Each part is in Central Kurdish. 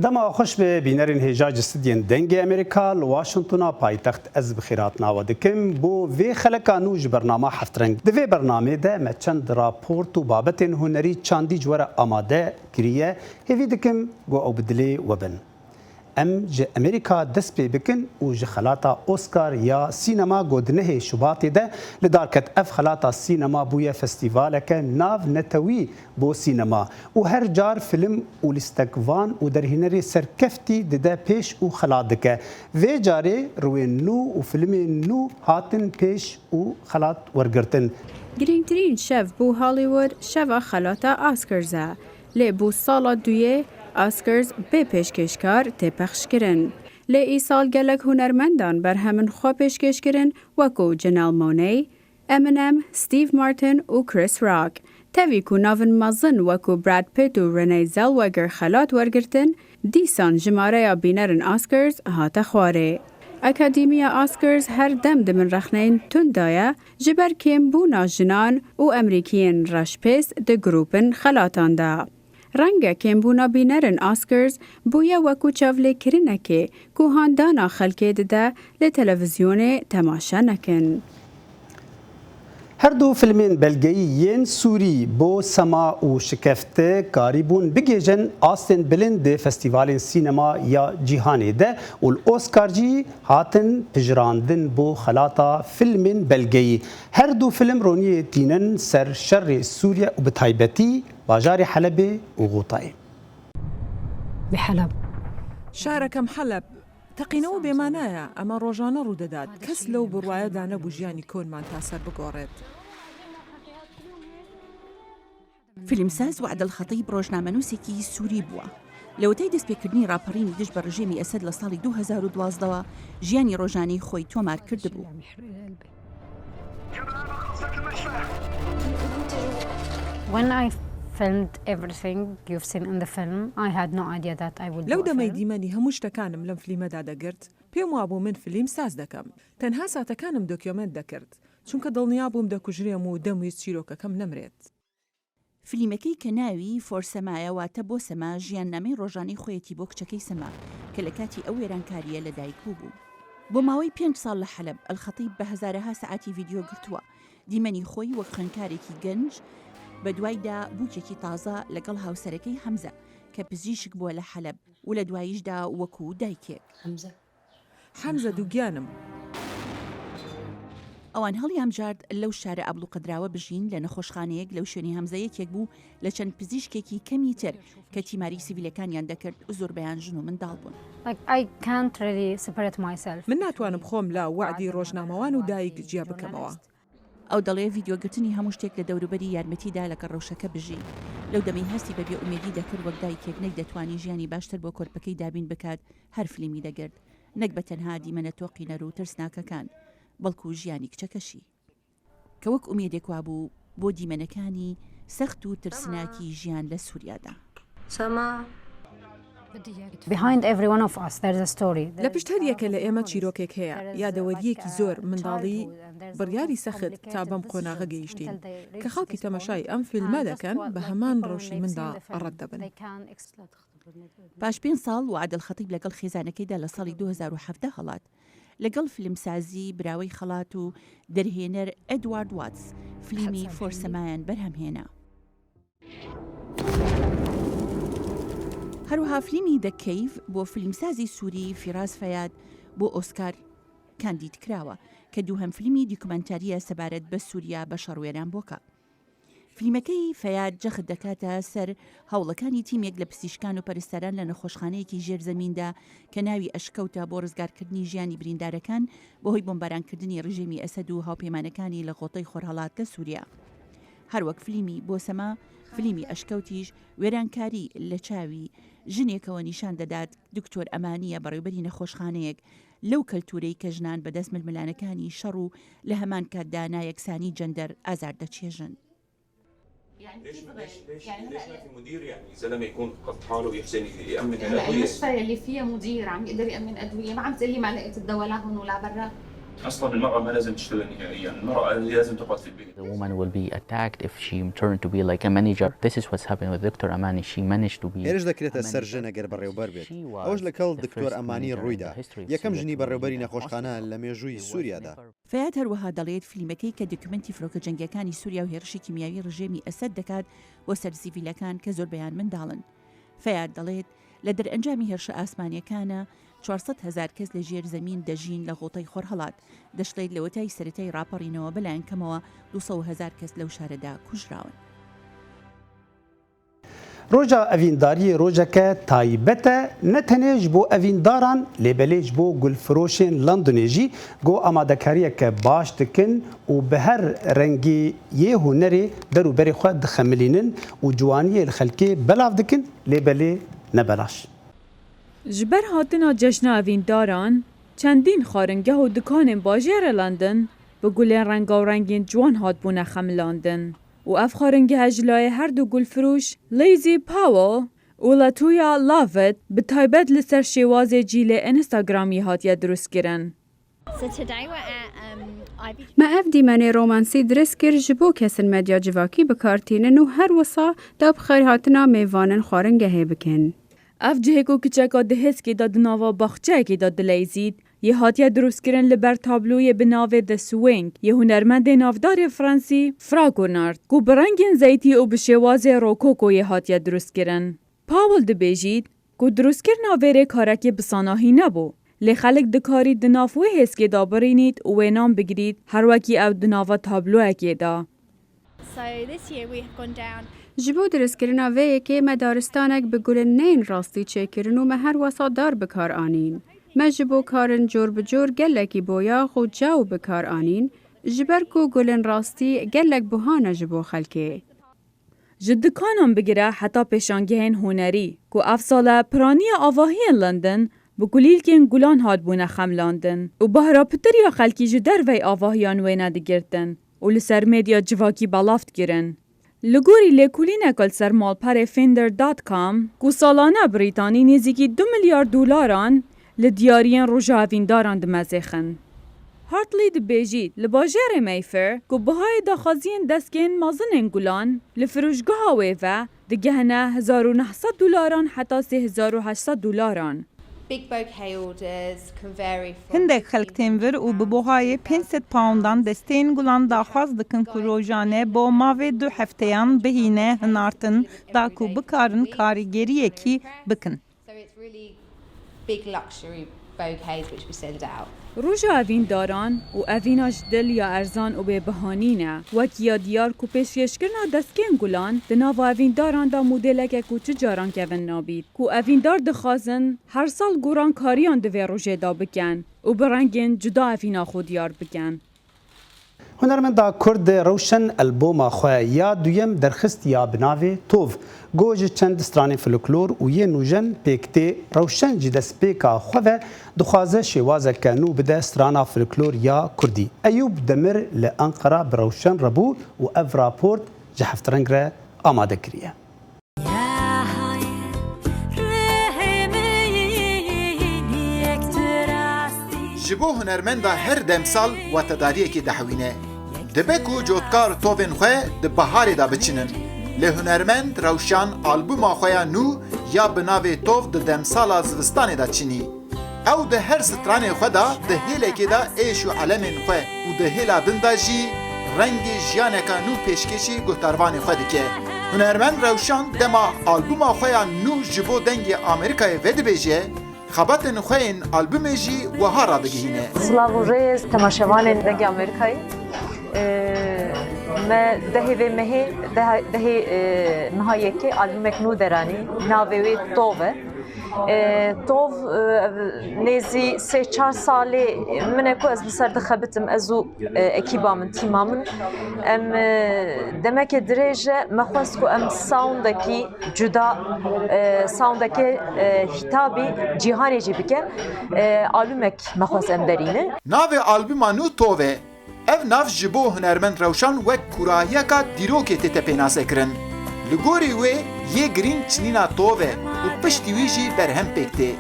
دما خوش به بینرین هجاج استدین دنگ امریکا لواشنطن پایتخت از بخیرات ناو دکم بو وی خلکا نوج برنامه هفترنگ دوی برنامه ده ما چند راپورت و بابت هنری چاندی جوره آماده کریه هیوی دکم گو او بدلی وبن ام ج امریکا دست پی بکن و ج خلاطا اوسکار یا سینما گودنه شباطی ده لدارکت اف خلاطا سینما بویا فستیواله که ناو نتوی بو سینما و هر جار فیلم و لستکوان و در هنری سرکفتی ده پیش و خلاط دکه وی جاره روی نو و فیلم نو هاتن پیش و خلاط ورگرتن گرینگترین شف بو هالیوود شف خلاطا آسکرزه لی بو سالا دویه آسکرز به پیشکشکار تپخش کرن. لی ای سال گلک هنرمندان بر همین خواه پیشکش کرن وکو جنال مونی، امینم، ستیو مارتن و کریس راک. تاوی کو ناون مازن وکو براد پیت و رنی زلوگر خلات ورگرتن دیسان جماره بینرن آسکرز هاتا خواره. اکادیمیا آسکرز هر دم دمن رخنین تندایا جبر کم بونا جنان و امریکین رشپیس ده گروپن خلاتان دا. رنگه کمبونا بینرن آسکرز بویا وکو چاوله کرنه که کوهاندانا خلکه ده لتلویزیون تماشا نکن. هر دو فیلمین بلگیین سوری بو سما و شکفته کاریبون بگیجن آستن بلند فستیوال سینما یا جیهانی ده و الاسکار جی هاتن پجراندن بو خلاطا فیلمین بلگی. هر دو فیلم رونی تینن سر شر سوریا و بتایبتی باجار حلب و غوطای. بحلب شاركم حلب تقینەوە بێمانایە ئەمە ڕۆژانە ڕوودەدات کەس لەو بڕوایەدا نەبوو ژیانی کۆنمان تاسەر بگۆڕێت. فیلمساز وعد الخطیب ڕۆژنامەنووسێکی سووری بووە. لەوەتەی دەستپێکردنی ڕاپەڕینی دژ بە ڕژێمی ئەسەد لە ساڵی 2012ەوە ژیانی ڕۆژانەی خۆی تۆمار کرد بوو. لەو دەمەی دیمەنی هەموو شتەکانم لەم فیلمەدا دەگرت پێم وابوو من فیلم ساز دەکەم تەنها ساتەکانم دۆکیۆمنت دەکرد چونکە دڵنیا بووم دەکوژرێم و دەمویست چیرۆکەکەم نەمرێت. فیلمەکەی کە ناوی فۆرسەمایە واتە بۆ سەما ژیاننامەی ڕۆژانەی خۆیەتی بۆ کچەکەی سەما کە لە کاتی ئەو وێرانکاریە لەدایک بوو. بۆ ماوەی 5 ساڵ لە حەلب ئەلخەتیب بە هەزارەها سەعاتی ڤیدیۆ گرتووە دیمەنی خۆی وەک خوێندکارێکی گەنج بە دوایدا بووکێکی تازە لەگەڵ هاوسەرەکەی حەمزە کە پزیشک بووە لە حەلب و لە دواییشدا وەکو دایکێک. حەمزە دووگیانم. ئەوان هەڵیان جارد لەو شارە ئابلوقدراوە بژین لە نەخۆشخانەیەک لەو شوێنی هەمزەیەکێک بوو لە چەند پزیشکێکی کەمی تر کە تیماری سیڤیلەکانیان دەکرد زۆربەیان ژن و منداڵ بوون. من ناتوانم خۆم لە وعدی ڕۆژنامەوان و دایک جیا بکەمەوە. ئەو دەڵێ ڤیدیۆگرتنی هەموو شتێک لە دەوروبەری یارمەتیدا لەگەڵ ڕەوشەکە بژی. لەو دەمەی هەستی بەبێ ئومێدی دەکرد وەک دایکێک نەک دەتوانی ژیانی باشتر بۆ کۆرپەکەی دابین بکات هەر فیلمی دەگرت نەک بە تەنها دیمەنە تۆقی نەر و ترسناکەکان بەڵکو ژیانی کچەکەشی کە وەک ئومێدێک وابوو بۆ دیمەنەکانی سەخت و ترسناکی ژیان لە سووریادا. لە پشت هەریەکە لە ئێمە چیرۆکێک هەیە یادەوەریەکی زۆر منداڵی بڕیاری سەخت تا بەم قۆناغە گەیشتین کە خەڵکی تەماشای ئەم فیلمە دەکەن بە هەمان ڕۆژی مندا ڕەت دەبن. پاش 5 ساڵ وعد الخەتیب لەگەڵ خێزانەکەیدا لە ساڵی 2017 هەڵات لەگەڵ فیلمسازی براوەی خەڵات و دەرهێنەر ئەدوارد واتس فیلمی فۆرسەمایان بەرهەمهێنا. هەروەها فیلمی دە کەیڤ بۆ فیلمسازی سووری فیراز فەیاد بۆ ئۆسکار کاندید کراوە کە دووهەم فیلمی دیکومەنتاریە سەبارەت بە سووریا بە شەڕوێران بۆکە. فیلمەکەی فەیاد جەخت دەکاتە سەر هەوڵەکانی تیمێک لە پزیشکان و پەرستەران لە نەخۆشخانەیەکی ژێرزەمیندا کە ناوی ئەشکەوتە بۆ ڕزگارکردنی ژیانی بریندارەکان بەهۆی بۆمبارانکردنی ڕژێمی ئەسەد و هاوپەیمانەکانی لە غۆتەی خۆرهەڵاتە سووریا. هەروەک فیلمی بۆ سەما فیلمی ئەشکەوتیش وێرانکاری لە چاوی ژنێکەوە نیشان دەدات دکتۆر ئەمانیە بەڕێوەبەری نەخۆشخانەیەک لەو کەلتورەی کە ژنان بەدەست ململانەکانی شەڕ و لە هەمان کاتدا نایەکسانی جەندەر ئازار دەچێژن. ليش ما في مدير يعني زلمه يكون قد حاله ويحسن يامن المستشفى اللي فيها مدير عم يقدر يامن ادويه، ما عم تقلي ما لقيت الدواء لا هون ولا برا. اصلا المراه ما لازم تشتغل نهائيا، المراه لازم تقعد في البيت. The woman will be attacked if she turned to be like a manager. This is what's happened with Dr. Amani. She managed to be. هێرش دەکرێتە سەر ژنەگەر بەڕێوەبەر بێت. ئەوش لەگەڵ دکتۆر ئەمانی ڕوویدا. یەکەم ژنی بەڕێوەبەری نەخۆشخانە لە مێژووی سووریادا. فەیاد هەروەها دەڵێت فیلمەکەی کە دۆکیومنتی فڕۆکە جەنگیەکانی سووریا و هێرشی کیمیاوی ڕژێمی ئەسەد دەکات بۆ سەر سیڤیلەکان کە زۆر بەیان منداڵن. فەیاد دەڵێت لە دەرئەنجامی هێرشە ئاسمانیەکانە 400,000 کەس لە ژێر زەمین دەژین لە غۆتەی خۆرهەڵات. دەشڵێت لە وەتای سەرەتای ڕاپەڕینەوە بەلایەن کەمەوە 200,000 کەس لەو شارەدا کوژراون. ڕۆژە ئەڤینداری ڕۆژەکە تایبەتە نەتەنێژ بۆ ئەڤینداران لێبەلێژ بۆ گولفرۆشên لەندنێژی گۆ ئامادەکاریەکە باش dikin û bi her rengî yê hunerê derûberê xwe dixemilînin û ciwaniyê li xelkê belav dikin lêbelê nebelaş. Ji ber hatina cejna evîndaran, çendîn xwaringeh û dikanên bajêra London bi gulên rengawerengên ciwan hatbûne xemilandin. û ev xwaringehe ji layê her du gulfiroş Lazy Powell û Latoya Lovett bi taybet li ser şêwazê cîlê Instagramî hatiye drûstkirin. Me ev dîmenê romansî dirêst kir ji bo kesên medya civakî bikartînin û her wisa da bi xêrhatina mêvanên xwaringehê bikin. Ev cihêk û kiçeka di hêskê da di nava baxçeyekê da dileyzît, yê hatiye drûstkirin li ber tabloyê bi navê The Swing yê hunermendê navdarê Fransî Fragonard ku bi rengên zeytî û bi şêwazê rokokoyê hatiye drûstkirin. Powell dibêjît ku drûstkirina vêrê karekê bi sanahî nebû. Lê xelek dikarî di nav wê hêskê da birînît û wê nan bigirît her wekî ew di nava tabloyekê da. Ji bo dirêskirina vê yekê me daristanek bi gulên neyên rastî çêkirin û me her wesa dar bikar anîn. Me ji bo karin cor bi cor gelekî boyax û caw bikar anîn, ji ber ku gulên rastî gelek buhane ji bo xelkê. Ji dikanan bigire heta pêşangehên hunerî ku ev sala piraniya avahiyên London bi kulîlkên gulan hatbûne xemlandin û bahrapiteriya xelkî ji dervey avahiyan wê nedigirtin û li ser medya civakî belav dikirin. Li gorî lêkolîneka li ser malperê Finder.com ku salane Brîtanî nêzîkî 2 milyar dolaran li diyariyên roja evîndaran dimezêxin. Hartley dibêjît li bajêrê Mayfair ku bihayê daxwaziyên destgehên mezinên gulan li firûjgeha wê ve digihine 1900 dolaran heta 3800 dolaran. Hindek xelk tên vir û bi bohayê 500 poundan desteyên gulan daxwaz dikin ku rojane bo mavê 2 hefteyan bihîne hinartin da ku bikarin karîgeriyekî bikin. Roja evîndaran û evîna ji dil ya erzan û bêbihanî ne. Wekiya diyar ku pêşkêşkirina destgehên gulan di nava evîndaran da modêlekek û çi caran kevin nabît. Ku evîndar dixwazin her sal gorankariyan di vê rojê da bikin û bi rengên cuda evîna xwe diyar bikin. Hunermenda Kurd rewşen alboma xwe ya duyem derxistiya bi navê Tov. Got ji çend stranên folklor û yê nûjen pêktê rewşen jî destpêka xwe ve dixwaze şêwazeke nû bide strana folklor ya Kurdî. Eyûb Demir li Enqera bi rewşen rebû û ev raport ji hevtireng re amade kiriye. Ji bo hunermenda her demsal watedariyekê dihewîne. Dibe ku cotkar tovên xwe di biharê da biçinin. Lê hunermend rewşan albûma xwe ya nû ya bi navê tov di demsala zivistanê da çînî. Ew di her stranê xwe da di hêlekê da êş û elemên xwe û di hêla din da jî rengê jiyaneka nû pêşkêşî guhdarvanê xwe dike. Hunermend rewşan dema albûma xwe ya nû ji bo dengê Amerîkayê vedibêje, xebatên xwe yên albûmê jî wiha radigihîne. Slav û rêz temaşevanên dengê Amerîkayê ما دهي مهي دهي نهاية ألبومك نو دراني ناوي توفه توف نزی 3-4 ساله من کو از بسر دخبتم ازو اکیبا من تیما من ام دمک درجه مخواست کو ام ساوندکی جدا ساوندکی هتابی جهانی جبکه آلبومک مخواست ام درینه ناو آلبوما نو توه ev nav ji bo hunermend rewşan wek kurahiyeka dîrokê tê tepênase kirin. Li gorî wê yê girîn çinîna tov e û piştî wî jî berhem pêk tê.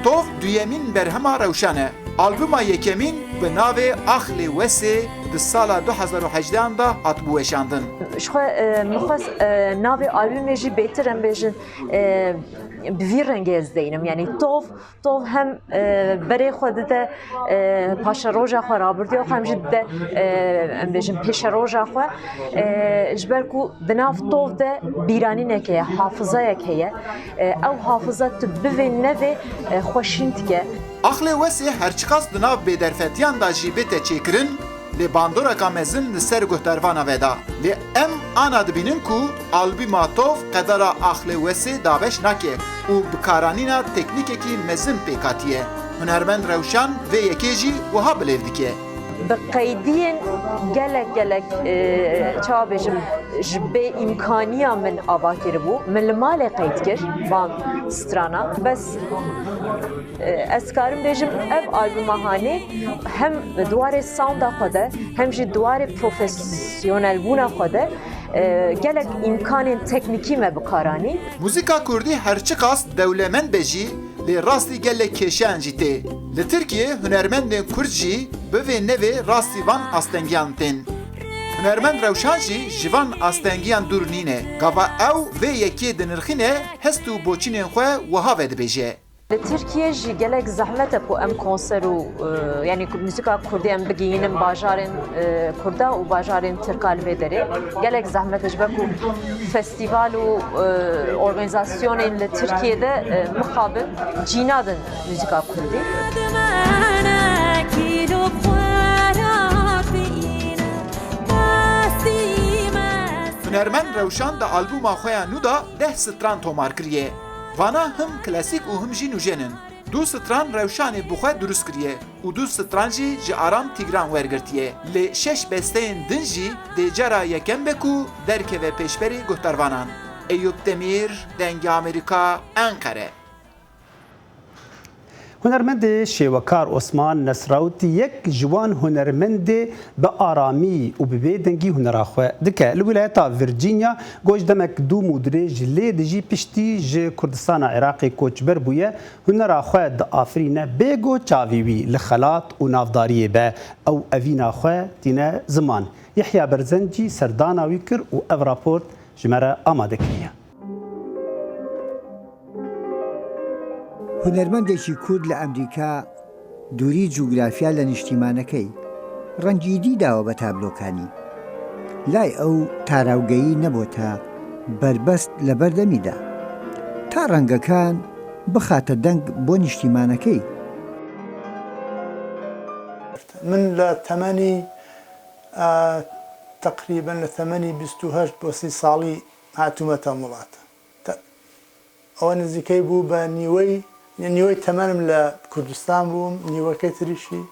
Tov duyemîn berhema rewşan e. Albûma yekemîn bi navê Axlê Wesê di sala 2018 da hatbû weşandin. Ji xwe mixwest navê albûmê jî bêtir em bêjin bi vî rengê ez deynim. Yani tov hem berê xwe dide paşa roja xwe rabirdiya xwe hem jî dide em bêjin pêşa roja xwe ji ber ku di nav tov de bîranînek heye, hafızayek heye. Ew hafiza tu bivê nevê xweşîn dike. Axlê Wesê herçiqas di nav bêderfetiyan da jî bête çêkirin lê bandoreka mezin li ser guhdervana ve da. Lê em ana dibînin ku albûma tov qedera Axlê Wesê dabeş nake û bikaranîna teknîkekî mezin pêk hatiye. Hunermend rewşan vê yekê jî wiha bilêv dike. Bi qeydiyên gelek çawa bêjim ji bê îmkaniya min ava kiribû min li malê qeyd kir van strana bes ez karim bêjim ev albûma hanê hem dwarê sounda xwe de hem jî dwarê profesyonelbûna xwe de gelek îmkanên teknîkî me bikaranî. Muzîka Kurdî herçiqas dewlemend be jî lê rastî gelek kêşeyan jî tê. Li Tirkiye hunermendên Kurd jî bi vê nevê rastî van astengiyan tên. Hunermend rewşan jî ji van astengiyan dûr nîne. Gava ew vê yekê dinirxîne hest û boçînên xwe wiha ve dibêje. Li Tirkiye jî gelek zehmet e ku em konser û yani muzîka Kurdî em bigihînin bajarên Kurda û bajarên Tirka li vê derê. Gelek zehmet e ji ber ku festîval û organizasyonên li Tirkiye'de mixabil cîna din muzîka Kurdî. Hunermend rewşan da albûma xwe ya nû da 10 stran tomar kiriye. Vana him klasîk û him jî nûjenin. Du stran rewşanê bi xwe durust kiriye û du stran jî ji Aram Tigran wergirtiye. Lê 6 besteyên din jî dê cara yekem be ku derkeve pêşberî guhdervanan. Eyüp Demir, Dengê Amerîka, Ankara. هنرمند شێوەکار عوسمان نەسراوتی یەک ji wan hunermendê bi aramî û bi bêdengî hunera xwe dike. Li wilayeta Virginia goj demek dû mûdirê ji lê dijî piştî ji Kurdistana Iraqê koçber bûye hunera xwe diafirîne bêgo çavî wî li xelat û navdariyê be. Ew evîna xwe tîne ziman. Yehya Berzencî serdana wî kir û ev raport ji me re amade kiriye. هونەرمەندێکی کورد لە ئەمریکا دووری جوگرافیا لە نیشتیمانەکەی ڕەنگیدی داوە بە تابلۆکانی لای ئەو تاراوگەیی نەبووتە بربەست لە بەردەمیدا تا ڕەنگەکان بخاتە دەنگ بۆ نیشتیمانەکەی. من لە تەمەنی تقریبا لە تەمەنی 28 بۆ 30 ساڵی هاتوومەتە وڵات. ئەوە نزیکەی بوو بە نیوەی تەمەنم لە کوردستان بووم نیوەکەی تریشی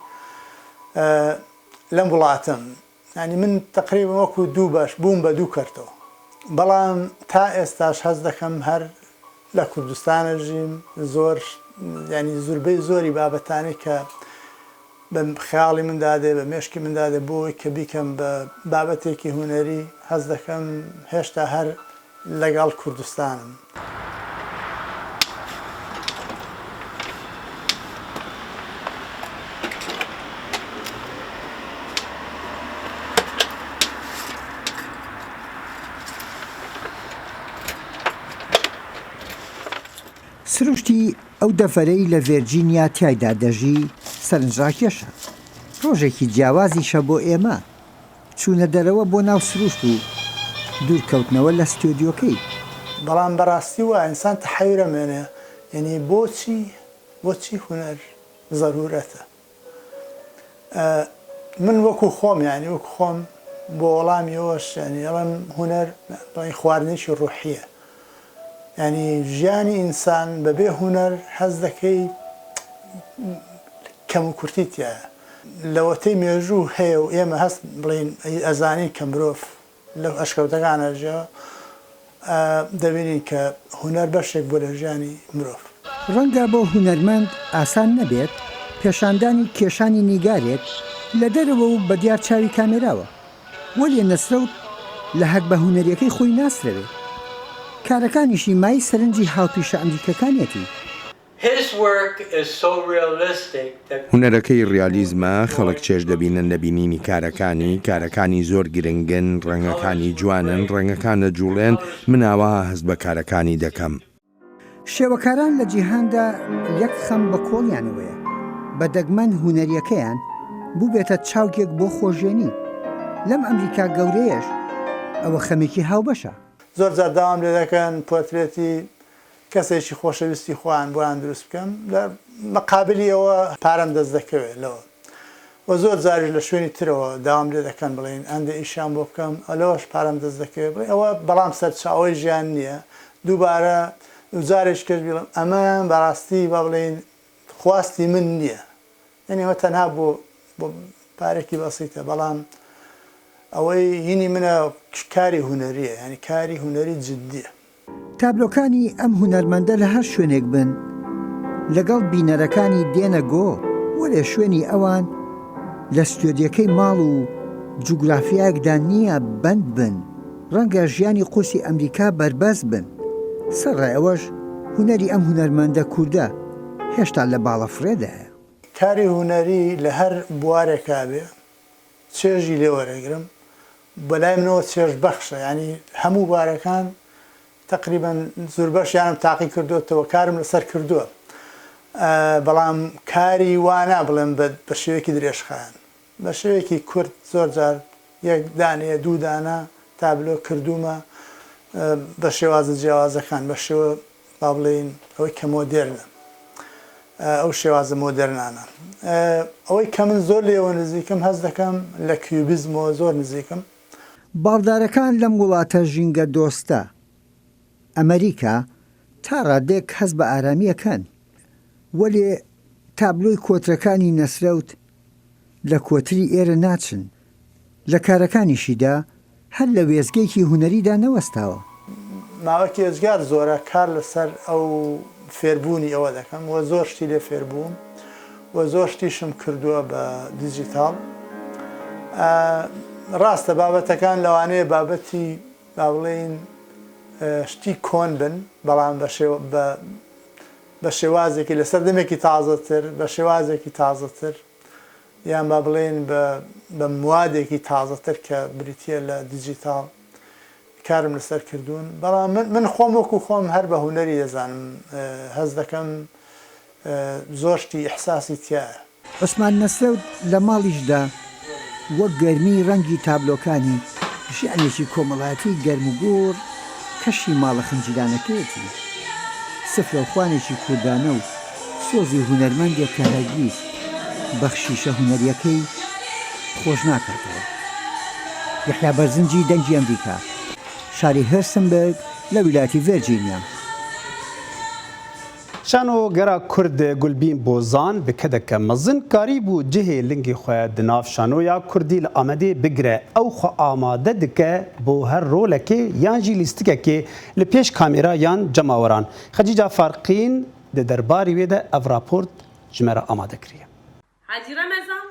لەم وڵاتم. ینی من تقریبا وەکو دوو باش بووم بە دوو کەرتەوە. بەڵام تا ئێستاش حەز دەکەم هەر لە کوردستانە ژیم زۆر ینی زۆربەی زۆری بابەتانی کە بە خیاڵی مندادێ بە مێشکی مندادێ بۆی کە بیکەم بە بابەتێکی هونەری حەز دەکەم هێشتا هەر لەگەڵ کوردستانم. سروشتی ئەو دەفەرەی لە ڤێرجینیا تایدا دەژی سەرنجڕاکێشە. ڕۆژێکی جیاوازیشە بۆ ئێمە چوونە دەرەوە بۆ ناو سروشت و دوورکەوتنەوە لە ستۆدیۆکەی. بەڵام بەڕاستی وە ئینسان تەحەیرەمێنێ یعنی بۆچی هونەر زەرورەتە. من وەکو خۆم یعنی وەکو خۆم بۆ وەڵامی ئەوەش ینی ئەڵم هوەر خواردنێکی ڕوحیە ینی ژیانی ئینسان بەبێ هوەر حەز دەکەی کەم و کورتیتە لەوەتەی مێژوو هەیە و ئێمە هەست بڵین ئەزانین کە مرۆڤ لەو ئەشکەوتەکانەژە دەبینین کە هوەر بەشێک بۆ لە ژیانی مرۆڤ ڕەنگە بۆ هونەرمەند ئاسان نەبێت پێشاندانی کێشانی نیگارێک لە دەرەوە و بە دیار چاوی کامێراوە وەلیە نەسرەوت لە هەک بە هونەریەکەی خۆی ناسرەوێت کارەکانیشی مای سەرنجی هاوپیشە ئەمریکەکانێتی هونەرەکەی ڕیالیزمە خەڵک چێژ دەبینن لە بینینی کارەکانی زۆر گرنگن ڕەنگەکانی جوانن ڕەنگەکانە جوڵێن مناوە هەست بە کارەکانی دەکەم شێوەکاران لە جیهاندا یەک خەم بە کۆڵیانەوەیە بە دەگمەن هونەریەکەیان بوو بێتە چاوکێک بۆ خۆشێنی لەم ئەمریکا گەورەیەش ئەوە خەمێکی هاوبەشە زۆر جار داوام لێ دەکەن پۆرترێتی کەسێکی خۆشەویستی خۆیان بۆیان دروست بکەم لە مەقابلی ئەوە پارەم دەست دەکەوێت لەوە و زۆر جاریش لە شوێنی ترەوە داوام لێ دەکەن بڵین ئەندە ئیشان بۆ بکەم ئەلەوەش پارەم دەست دەکەوێت بڵێ ئەوە بەڵام سەرچاوی ژیان نییە دووبارە جارێک کرد بڵم ئەمە بەڕاستی با بڵین خواستی من نییە یعنی ئەوە تەنها بۆ پارێکی بەسیتە بەڵام ئەوەی هینی منە کاری هوەریە ینی کاری هوەری جددیە تابلۆکانی ئەم هونەرمەندە لە هەر شوێنێک بن لەگەڵ بینەرەکانی دێنە گۆ وەرێ شوێنی ئەوان لە ستۆدیەکەی ماڵ و جوگرافیایەکدا نییە بەند بن ڕەنگە ژیانی قورسی ئەمریکا بەربەز بن سەرڕای ئەوەش هوەری ئەم هونەرمەندە کووردە هێشتا لە باڵەفرێدا هەیە کاری هوەری لە هەر بوارێکا بێ چێژی لێ وەرەگرم بەلای منەوە چێژ بەخشە ینی هەموو بارەکان تقریبان زۆر بەشیانم تاقی کردوتەوە کارم لەسەر کردووە بەڵام کاری وانە بڵێم بە شێوەیەکی درێژخایەن بە شێوەیەکی کورت زۆر جار یەک دانەیە دوو دانە تابلۆ کردومە بە شێوازە جیاوازەکان بە شێوە با بڵێن ئەوەی کە مۆدێرنە ئەو شێوازە مۆدێرنانە ئەوەی کە من زۆر لێوە نزیکم هەست دەکەم لە کیوبیزمەوە زۆر نزیکم باڵدارەکان لەم وڵاتە ژینگە دۆستە ئەمریکا تا ڕادێک هەست بە ئارامیەکەن وەلێ تابلۆی کۆترەکانی نەسرەوت لە کۆتری ئێرە ناچن لە کارەکانیشیدا هەر لە وێزگەیەکی هوەریدا نەوەستاوە ماوەکی ئێزگار زۆرە کار لەسەر ئەو فێربوونی ئەوە دەکەم و زۆر شتی لێ فێربووم و زۆر شتیشم کردووە بە دیجیتال ڕاستە بابەتەکان لەوانەیە بابەتی با بڵێن شتی کۆن بن بەڵام بە شێوازێکی لەسەر دەمێکی تازەتر بە شێوازێکی تازەتر یان با بڵێن بە موادێکی تازەتر کە بریتە لە دیجیتال کارم لەسەر کردوون بەڵام من خۆم وەکو خۆم هەر بە هوەری دەزانم هەز دەکەم زۆر شتی ئیحساسی تایە عوسمان نەسرەوت لە ماڵیشدا وەک گەرمی ڕەنگی تابلۆکانی ژیانێکی کۆمەڵایەتی گەرموگۆڕ کەشی ماڵە خنجیرانەکەیەتی سفرەوخوانێکی کوردانە و سۆزی هونەرمەندێک کە هەرگیز بەخشیشە هوەریەکەی خۆش ناکاتەوە یەحیا بەرزنجی دەنگی ئەمریکا شاری هەرسنبرگ لە ویلایەتی ڤێرجینیا شانۆ گەرا کورد گولبین بۆزان بکەدەکە مەزن کاری بوو جihê lingê xwe di nav şanoya Kurdî li Amedê bigire ew xwe amade dike bo her rolekê yan jî lîstikekê li pêş kamêra yan cemaweran. Xecîca Farqîn di derbarê wê de ev raport ji me re amade kiriye. Hacî Remezan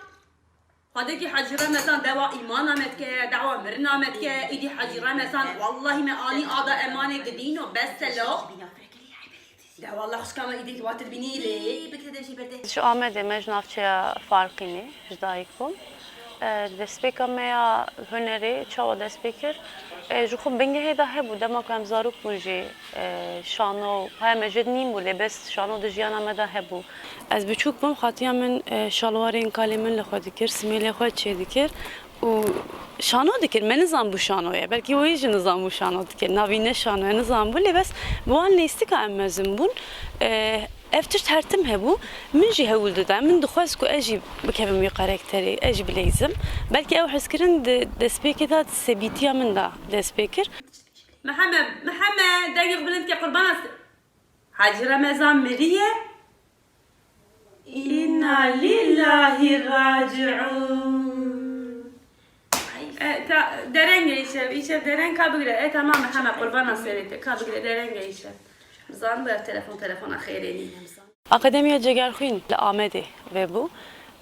xwedekî Hacî Remezan dewa îmana me dike, dewa mirina me dike, îdî Hacî Remezan wallahî me anî ada emanê didîn û bestelo لا والله خش كما ايديك واتر بيني لي بكده شي برده شو آمده مجنافچه فارقینی جدایکم دسپیکم میا هنری چاو دسپیکر جو خب بنگه هدا هبو دما کم زاروک بوجی شانو های مجد نیم بوله بس شانو دجیانا مدا هبو از بچوک بم خاطیا من شالوارین کالیمن لخوا دکر سمیلی خوا چه دکر و شانو دکر من نظام بو شانویه بلکه ویج نظام بو شانو دکر نوینه شانو نظام بوله بس بوان لیستی که امزم بون افتشت هرتم هبو من جي هول ددا من دخواس كو اجي بكم مي كاركتري اجي بليزم بلكي او حسكرن د سبيكر ذات سبيتيا من دا د سبيكر محمد دقيق بلنت يا قربان حاج رمضان مريه إنا لله راجعون درنگ ایشه درنگ کا بگیره تمام محمد قربان سریت کا بگیره درنگ ایشه زان بر تلفن خیرینی اکادمیه جگرخوین لآمده و بو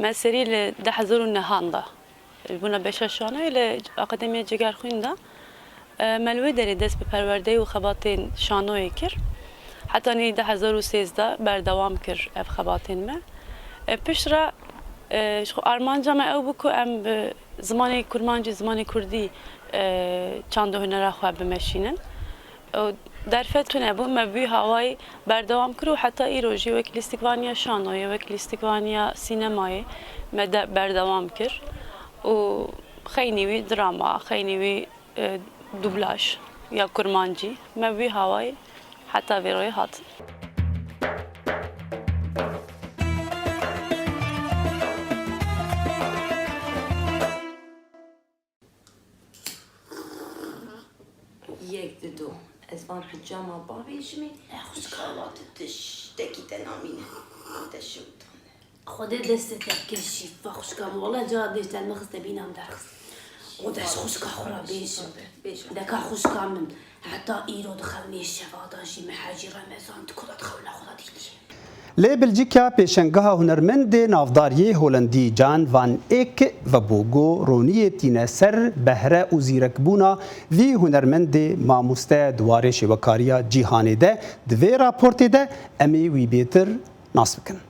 مسری ل 10,000 نهاندا بونا بشاشانه ل اکادمیه جگرخوین دا ملوی داری دست به پرورده و خباتین شانوی کر حتی نی 1013 بردوام کر اف خباتین ما پشرا آرمانجا ما او بکو ام زمانی کرمانجی زمانی کردی چند هنر خواب بمشینن و در فتونه بو مبی هوای بردوام کرد و حتی ایروجی و کلیستیکوانیا شانوی و کلیستیکوانیا سینمایی مد بردوام کرد و خیلی دراما خیلی دوبلاش یا کرمانجی مبی هوای حتی ویروی هات یک دو از وان حجامه بابیش می خوش کارات تش تکی تنامینه تشوتونه خود دست تکشی و خوش کام والله جا دیشتر مخسته بینم درخست خودش خوش کارا بیش دکا خوش کامن حتی ایرو دخلنی شفاداشی محاجی رمضان تکرد خوله خدا دیدی لی بلژیکا پیشنگاه هنرمند نافداری هولندی جان وان ایک و بوگو رونی تینه سر بهره و زیرکبونا وی هنرمند ماموسته دواره شبکاریا جیهانی ده دوی راپورتی ده امی وی بیتر ناس بکن.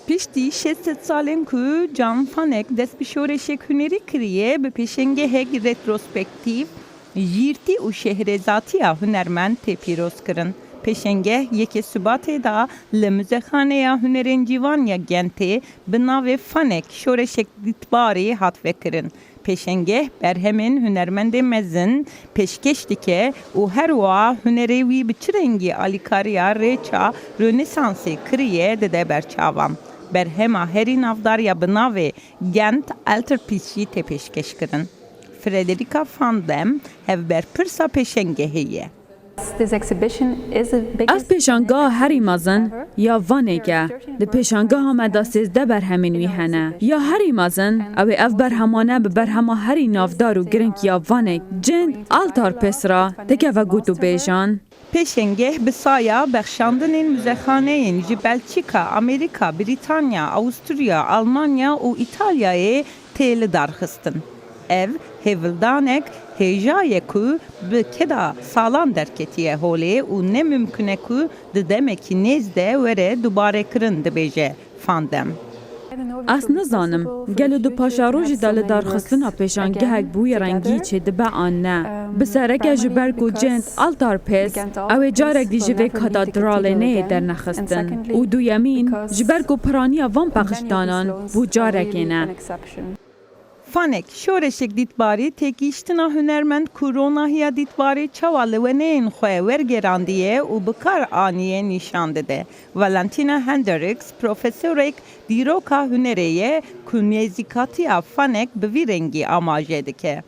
پشتی 600 سالن که جان فانک دست به شورشک هنری کریه به پیشنگاه رتروسپکتیو جیرتی و شهرزاتی هنرمند پیروز کرن. پیشنگاه یک ثبات دا لمزخانه یا هنرین جوان یا گنته بناو فانک شورشک دیتباری هات وکرن. پیشنگاه برهمن هنرمند مزن پیشکشتی که او هر وا هنریوی بچرنگی آلیکاریا ریچا رنسانسی کریه دده برچاوام. برهما هری نافداریا بناو گنت الترپیشی ته پیشکش کرن. فردریکا فاندم هف بر پرسا پیشنگاهیه. از پیشانگاه هری مازن یا وانگه ده پیشانگاه آمده 13 برهمین وی هنه یا هری مازن او اف برهمانه به برهما هری نافدار و گرنک یا وانگ جند آلتار پسرا دکه و گوتو بیجان پیشنگاه بسایا بخشاندن مزخانه بلژیکا، امریکا، بریتانیا، آوستریا، آلمانیا و ایتالیای تیل درخستن. ev hevildanek hejaye ku bi keda salan derketiye holê û ne mümkün ku di demekî nêzde were dubare kirin dibêje fandem. Ez nizanim gelo du paşarojî de li darxistina pêşangehek bûye rengî çê dibe an ne. Bi sereke ji ber ku cend altar pês ew ê carek dî ji vê katedralê dernexistin û duyemîn ji ber ku piraniya van pexişdanan bû carekê ne. Fanek şoreşek ditbari tekiştina hünermend kuronahiya ditbari çavalı ve neyin xoye vergerandiye u bikar aniye nişan dede. Valentina Hendricks profesörek diroka hünereye kunyezikatiya fanek bi rengi amaje dike.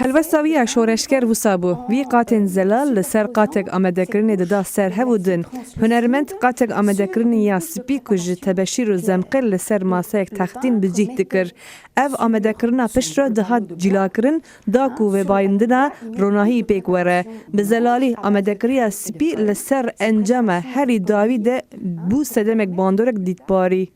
هەلوەساویە شۆرەشکەر وسابوو وی قاتên zelal li ser qatek amedekirînê dida ser hev din hunermend qatek amedekirînê ya spî ku ji tebeşîr û zemqil li ser maseyek textîn bi cih dikir ev amedekirina piştre dihat cîlakirin da ku vêbayîndina ronahiyê pêk were bi zelalî amedekiriya spî li ser encama herî dawî de bû sedemek bandorek dîtbarî.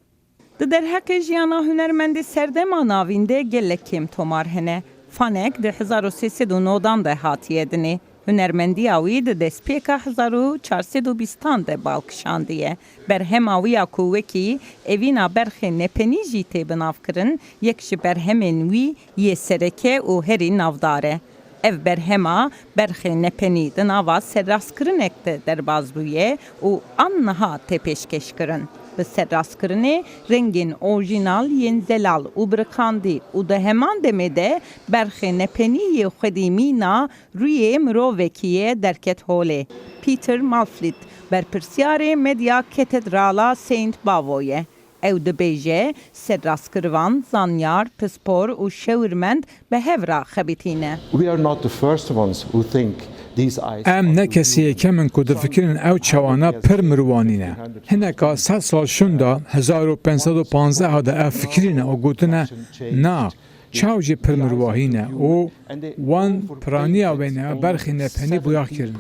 Di derheqê jiyana hunermendê serdema navîn de gelek kêm tomar hene. Fanek de 1309'dan da hatiye dini. Hünermendiya wî di destpêka 1420 de balkişandiye. Berhemawiya ku wekî evîna berxê nepenî jî tê binavkirin, yek ji berhemên wî yê sereke û herî navdar e. Ev berhema berxê nepenî di nava serrastkirinek de derbas bûye û an niha tê pêşkêşkirin. bi serrastkirinê rengên orjînal yên zelal û birikandî û di heman demê de berxê nepeniyê xwedîmîna rûyê mirovekî yê derket holê. Peter Malflit, berpirsyarê medya Katedrala Saint Bavoye. Ew dibêje serrastkirivan, zanyar, pispor û şewirmend bi hev re xebitîne. Em ne kesiyê kemin ku difikirin ew çawana pir mirwanî ne. Hineka 100 sal şunda 1515 de ev fikirîne û gotine na çaw jî pir mirwahî ne û wan piraniya wê ne berxê nepenî bûya kirin.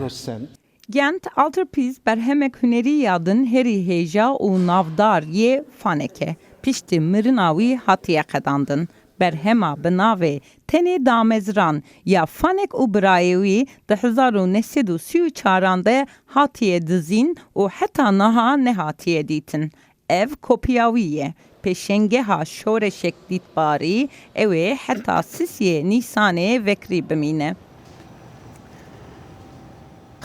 Gent Altarpîz berhemek hunerî ya din herî hêja û navdar yê faneke. Piştî mirina wî hatiye qedandin. Berhema bi navê tenê damezran ya fanek û birayê wî di 1934 de hatiye dizîn û heta niha nehatiye dîtin. Ev kopya wî ye. Pêşengeha şoreşek dîtbarî ew ê heta sisiyê Nîsanê vekrî bimîne.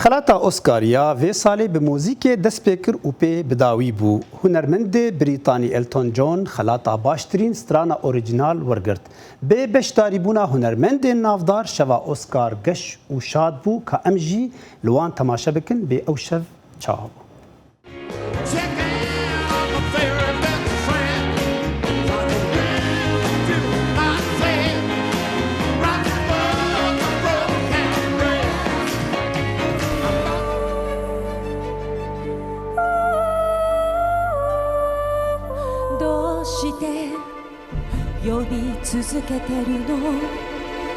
Xelata Oscarya vê salê bi mûzîkê dest pê kir û pê bidawî bû. Hunermendê Brîtanî Elton John xelata baştirîn strana orîjinal wergirt. Bê beşdarîbûna hunermendên navdar şeva Oscar geş û şad bû ka em jî li wan temaşe bikin bê ew şev çawa bû.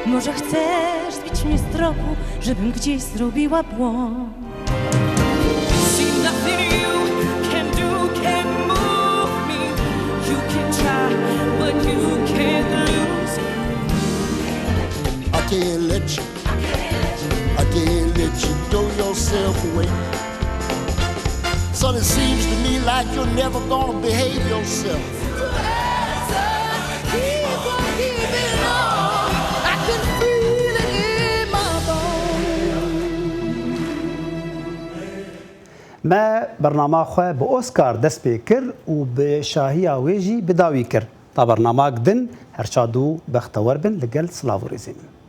Może chcesz zbić mnie z tropu, żebym gdzieś zrobiła błąd. See nothing you can do can move me. You can try, but you can't lose. I can't let you throw yourself away. Son, it seems to me like you're never gonna behave yourself. me bernama xwe bi Oscar dest pê kir û bi şahiya wê jî bidawî kir. Ta bernama din her şad û bextewar bin li gel Silav û Rêzîn.